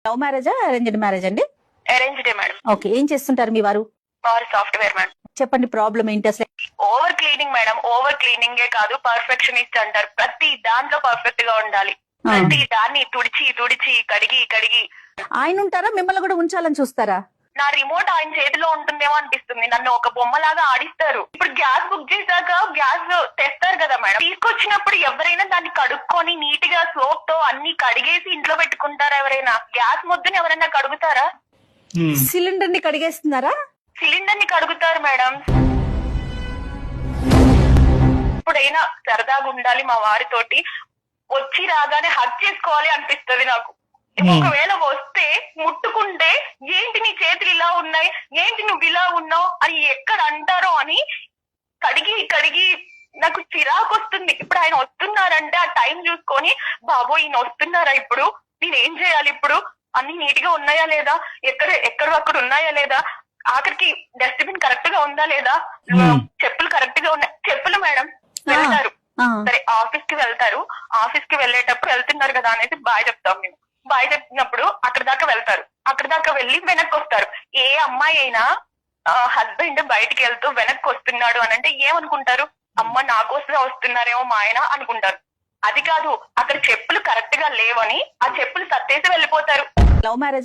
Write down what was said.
Love మ్యారేజా arranged marriage అండి? అరేంజ్డే madam. Okay, ఏం చేస్తుంటారు మీ వారు? వారు సాఫ్ట్వేర్ మేడం. చెప్పండి, ప్రాబ్లం ఏంటి అసలు? Over cleaning madam. ఓవర్ క్లీనింగే కాదు, పర్ఫెక్షనిస్ట్ అంటారు. ప్రతి దాంట్లో పర్ఫెక్ట్ గా ఉండాలి. ప్రతి దాన్ని తుడిచి తుడిచి కడిగి కడిగి. ఆయన ఉంటారా, మిమ్మల్ని కూడా ఉంచాలని చూస్తారా? నా రిమోట్ ఆయన చేతిలో ఉంటుందేమో అనిపిస్తుంది. నన్ను ఒక బొమ్మలాగా ఆడిస్తారు. ఇప్పుడు గ్యాస్ బుక్ చేశాక గ్యాస్ తెస్తారు కదా మేడం, తీసుకొచ్చినప్పుడు ఎవరైనా దాన్ని కడుక్కొని నీట్ గా సోప్ తో అన్ని కడిగేసి ఇంట్లో పెట్టుకుంటారా? ఎవరైనా గ్యాస్ ముద్దని ఎవరైనా కడుగుతారా? సిలిండర్ ని కడిగేస్తున్నారా? సిలిండర్ ని కడుగుతారు మేడం. ఇప్పుడైనా సరదాగా ఉండాలి మా వారితోటి. వచ్చి రాగానే హగ్ చేసుకోవాలి అనిపిస్తుంది నాకు. ఒకవేళ వస్తే ముట్టుకుంటే ఏంటి నీ చేతులు ఇలా ఉన్నాయి, ఏంటి నువ్వు ఇలా ఉన్నావు అని ఎక్కడ అంటారో అని కడిగి కడిగి నాకు చిరాకు వస్తుంది. ఇప్పుడు ఆయన వస్తున్నారంటే ఆ టైం చూసుకొని, బాబో ఈయన వస్తున్నారా, ఇప్పుడు నేను ఏం చేయాలి, ఇప్పుడు అన్ని నీట్ గా ఉన్నాయా లేదా, ఎక్కడ అక్కడ ఉన్నాయా లేదా, ఆఖరికి డస్ట్బిన్ కరెక్ట్ గా ఉందా లేదా, చెప్పులు కరెక్ట్ గా ఉన్నాయి. చెప్పులు మేడం వెళ్తారు, సరే ఆఫీస్ కి వెళ్తారు, ఆఫీస్ కి వెళ్ళేటప్పుడు వెళ్తున్నారు కదా అనేసి బాయ్ చెప్తాం మేము. బాయ్ చెప్పినప్పుడు అక్కడ దాకా వెళ్తారు, అక్కడ దాకా వెళ్ళి వెనక్కి వస్తారు. ఏ అమ్మాయి అయినా హస్బెండ్ బయటికి వెళ్తూ వెనక్కి వస్తున్నాడు అని అంటే ఏమనుకుంటారు? అమ్మ నా కోసం వస్తున్నారేమో మా ఆయన అనుకుంటారు. అది కాదు, అక్కడ చెప్పులు కరెక్ట్ గా లేవని ఆ చెప్పులు సర్దేసి వెళ్ళిపోతారు. Love marriage